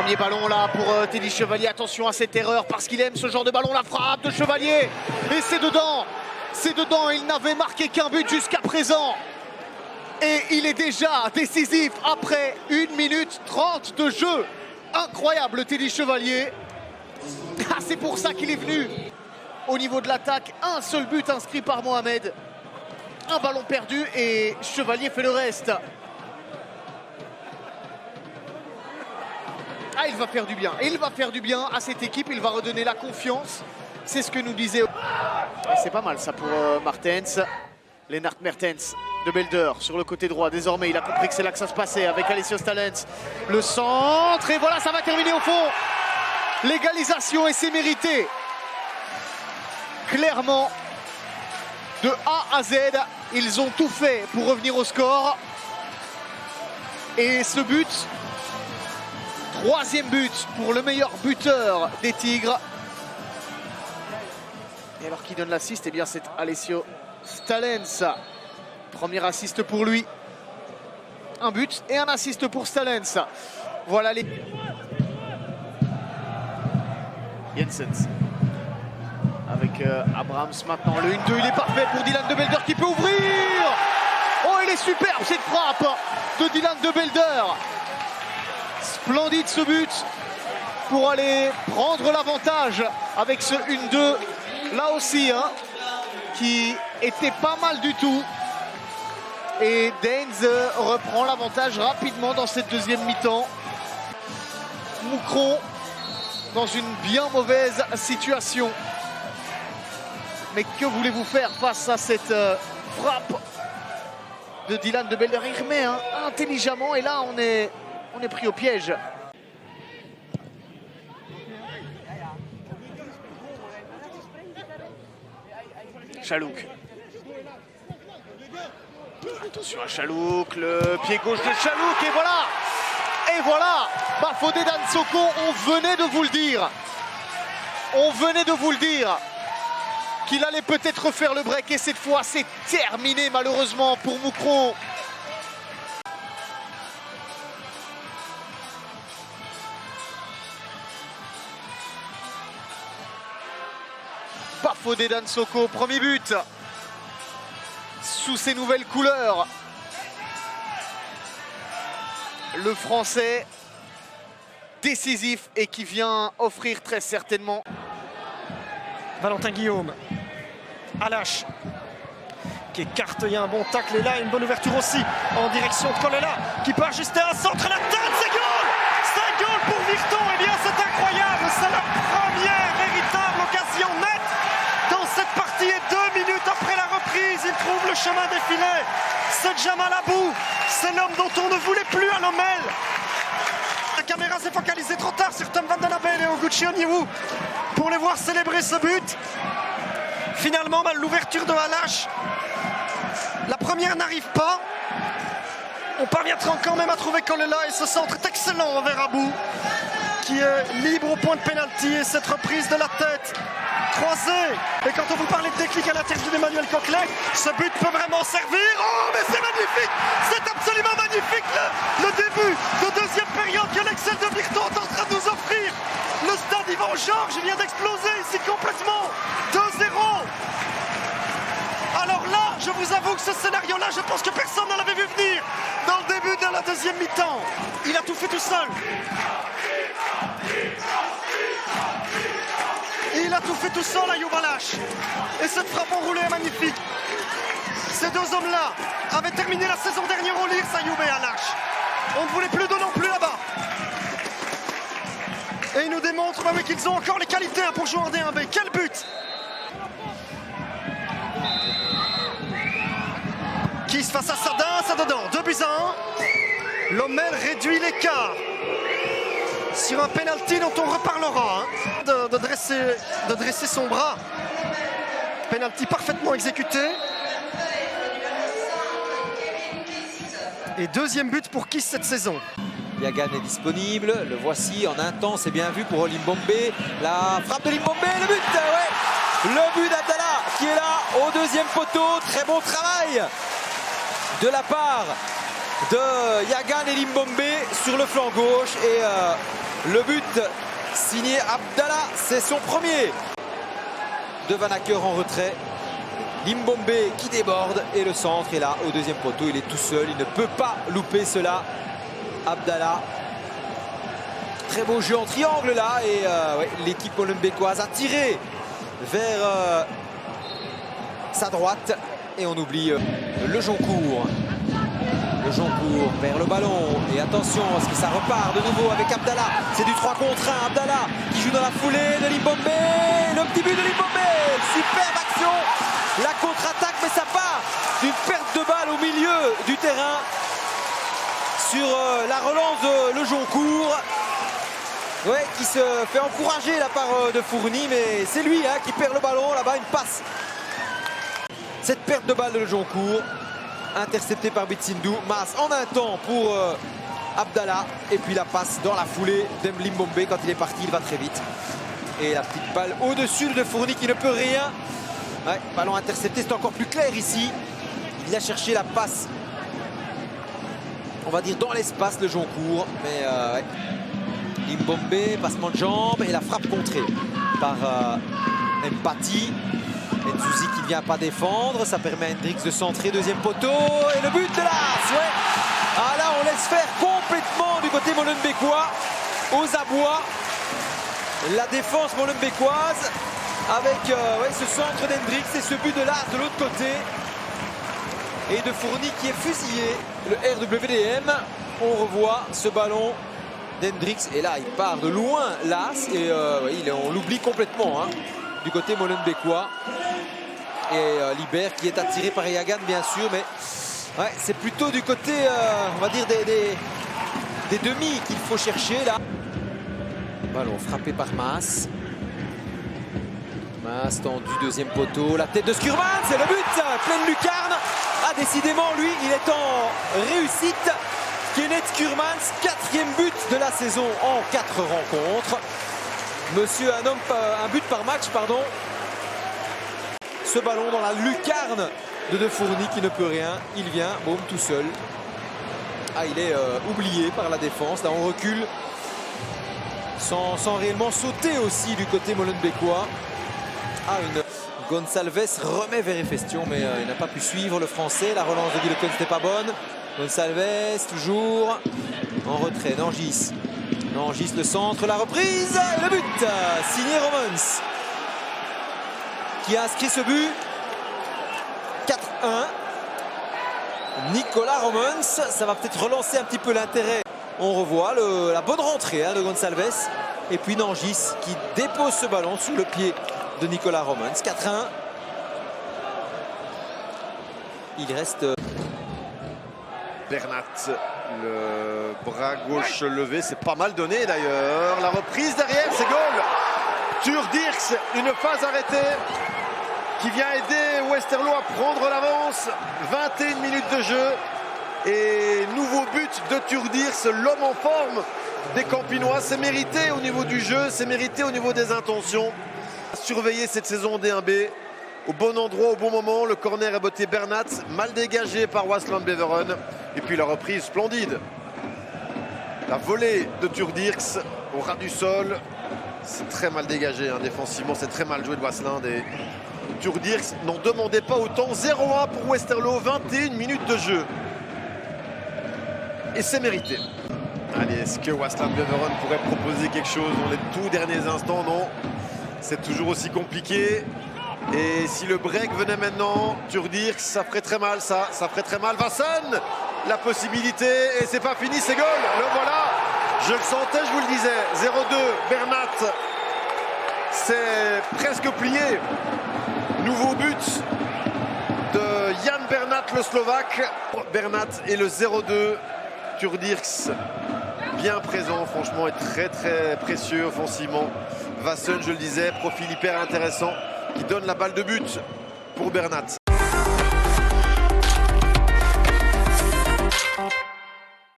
Premier ballon là pour Teddy Chevalier. Attention à cette erreur parce qu'il aime ce genre de ballon. La frappe de Chevalier. Et c'est dedans. C'est dedans. Il n'avait marqué qu'un but jusqu'à présent. Et il est déjà décisif après 1 minute 30 de jeu. Incroyable Teddy Chevalier. Ah, c'est pour ça qu'il est venu. Au niveau de l'attaque, un seul but inscrit par Mohamed. Un ballon perdu et Chevalier fait le reste. Ah, il va faire du bien. Et il va faire du bien à cette équipe. Il va redonner la confiance. C'est ce que nous disait. C'est pas mal ça pour Martens. Lennart Mertens de Belder sur le côté droit. Désormais, il a compris que c'est là que ça se passait avec Alessio Stalens. Le centre. Et voilà, ça va terminer au fond. L'égalisation et c'est mérité. Clairement, de A à Z, ils ont tout fait pour revenir au score. Et ce but, 3e but pour le meilleur buteur des Tigres. Et alors qui donne l'assist? Eh bien c'est Alessio Stalens. Premier assist pour lui. Un but et un assist pour Stalens. Voilà les... Jensens. Avec Abrahams maintenant. Le 1-2, il est parfait pour Dylan de Belder qui peut ouvrir. Oh, il est superbe cette frappe de Dylan de Belder. Splendide ce but pour aller prendre l'avantage avec ce 1-2. Là aussi, hein, qui était pas mal du tout. Et Daines reprend l'avantage rapidement dans cette deuxième mi-temps. Moucron dans une bien mauvaise situation. Mais que voulez-vous faire face à cette frappe de Dylan de Belder? Il remet intelligemment et là on est pris au piège. Chalouk. Attention à Chalouk, le pied gauche de Chalouk et voilà. Et voilà, Bafodé Dansoko, on venait de vous le dire. On venait de vous le dire qu'il allait peut-être refaire le break et cette fois c'est terminé malheureusement pour Moucron. Bafodé Dansoko, premier but sous ses nouvelles couleurs. Le Français décisif et qui vient offrir très certainement. Valentin Guillaume, Alache qui écarte, il y a un bon tacle et là une bonne ouverture aussi en direction de Kolela qui peut ajuster un centre, la tête, c'est goal! C'est goal pour Virton, et bien c'est incroyable, c'est la première véritable occasion nette dans cette partie et 2 minutes après la reprise, il trouve le chemin des filets. C'est Jamal Abou, c'est l'homme dont on ne voulait plus à l'Omel. La caméra s'est focalisée trop tard sur Tom Van Den Abel et Oguchi Onyewu pour les voir célébrer ce but. Finalement, l'ouverture de Alache, la première n'arrive pas. On parviendra quand même à trouver Kolela et ce centre est excellent envers Abou qui est libre au point de pénalty et cette reprise de la tête croisée. Et quand on vous parlait de déclic à l'interview d'Emmanuel Coquelin, ce but peut vraiment servir. Oh, mais c'est magnifique! C'est absolument magnifique le début de deuxième période que l'Excel de Virton est en train de nous offrir. Le stade Yvan Georges vient d'exploser ici complètement. 2-0. Alors là, je vous avoue que ce scénario-là, je pense que personne ne l'avait vu venir dans le début de la deuxième mi-temps. Il a tout fait tout seul. Il a tout fait tout seul, Ayoub Alache. Et cette frappe enroulée est magnifique. Ces deux hommes-là avaient terminé la saison dernière au Lierse, Ayoub et Alache. On ne voulait plus d'eux non plus là-bas. Et ils nous démontrent qu'ils ont encore les qualités pour jouer en D1B. Quel but! Kiss face à Sadin, ça dedans. 2-1. L'Omel réduit l'écart. Sur un penalty dont on reparlera. De dresser son bras. Penalty parfaitement exécuté. Et deuxième but pour Kiss cette saison. Yagan est disponible, le voici en un temps, c'est bien vu pour Limbombe. La frappe de Limbombe, le but, ouais. Le but d'Abdallah qui est là au deuxième poteau. Très bon travail de la part de Yagan et Limbombe sur le flanc gauche. Et Le but signé Abdallah, c'est son premier. De Van Acker en retrait. Limbombe qui déborde et le centre est là au deuxième poteau. Il est tout seul, il ne peut pas louper cela. Abdallah. Très beau jeu en triangle là et ouais, l'équipe molenbeekoise a tiré vers sa droite et on oublie le Joncourt. Le Joncourt perd le ballon et attention parce que ça repart de nouveau avec Abdallah. C'est du 3 contre 1. Abdallah qui joue dans la foulée de Limbombe. Le petit but de Limbombe. Superbe action. La contre-attaque, mais ça part d'une perte de balle au milieu du terrain sur la relance de Le Joncourt. Ouais, qui se fait encourager la part de Fourny, mais c'est lui hein, qui perd le ballon. Là-bas, une passe. Cette perte de balle de Le Joncourt, interceptée par Bitsindou. Maas en un temps pour Abdallah. Et puis la passe dans la foulée d'Limbombe. Quand il est parti, il va très vite. Et la petite balle au-dessus de Fourny qui ne peut rien. Ouais, ballon intercepté, c'est encore plus clair ici. Il a cherché la passe, on va dire dans l'espace, Le Joncourt. Mais ouais. Limbombe, passement de jambes et la frappe contrée par Mpati. Nzouzi qui ne vient pas défendre, ça permet à Hendrix de centrer, deuxième poteau et le but de l'As. Ouais. Ah là on laisse faire complètement du côté molenbeekois, aux abois. La défense molenbeekoise avec ouais, ce centre d'Hendrix et ce but de l'As de l'autre côté. Et de Fourny qui est fusillé. Le RWDM, on revoit ce ballon d'Hendrix et là il part de loin l'As et ouais, on l'oublie complètement hein, du côté molenbeekois. Et Libert qui est attiré par Yagan bien sûr, mais ouais, c'est plutôt du côté on va dire des demi qu'il faut chercher là. Ballon frappé par Maas. Maas tendu, deuxième poteau, la tête de Skurman, c'est le but, pleine lucarne. Ah décidément lui il est en réussite. Kenneth Skurmans, 4e but de la saison en 4 rencontres. Monsieur un but par match, pardon. Ce ballon dans la lucarne de Fourny qui ne peut rien. Il vient, boum, tout seul. Ah, il est oublié par la défense. Là, on recule sans réellement sauter aussi du côté molenbeekois. Ah, Gonçalves remet vers Efestion, mais il n'a pas pu suivre le français. La relance de Guy n'était pas bonne. Gonçalves toujours en retrait. Nangis. Nangis le centre, la reprise et le but signé Romans qui a inscrit ce but. 4-1. Nicolas Romans, ça va peut-être relancer un petit peu l'intérêt. On revoit la bonne rentrée hein, de Gonçalves. Et puis Nangis qui dépose ce ballon sous le pied de Nicolas Romans. 4-1. Il reste... Bernat, le bras gauche levé, c'est pas mal donné d'ailleurs. La reprise derrière, c'est goal. Turdirks, une phase arrêtée qui vient aider Westerlo à prendre l'avance. 21 minutes de jeu et nouveau but de Turdirks, l'homme en forme des Campinois. C'est mérité au niveau du jeu, c'est mérité au niveau des intentions. Surveiller cette saison en D1B. Au bon endroit, au bon moment, le corner est botté Bernat, mal dégagé par Waasland Beveren. Et puis la reprise splendide. La volée de Turdirks au ras du sol. C'est très mal dégagé hein, défensivement, c'est très mal joué de Waasland. Et Turdirks n'en demandait pas autant. 0-1 pour Westerlo, 21 minutes de jeu. Et c'est mérité. Allez, est-ce que Waasland Beveren pourrait proposer quelque chose dans les tout derniers instants? Non, c'est toujours aussi compliqué. Et si le break venait maintenant, Turdirks, ça ferait très mal, ça ferait très mal. Vassen, la possibilité, et c'est pas fini, c'est goal. Le voilà, je le sentais, je vous le disais. 0-2, Bernat, c'est presque plié. Nouveau but de Jan Bernat, le Slovaque. Bernat et le 0-2, Turdirks, bien présent, franchement, et très très précieux offensivement. Vassen, je le disais, profil hyper intéressant, qui donne la balle de but pour Bernat.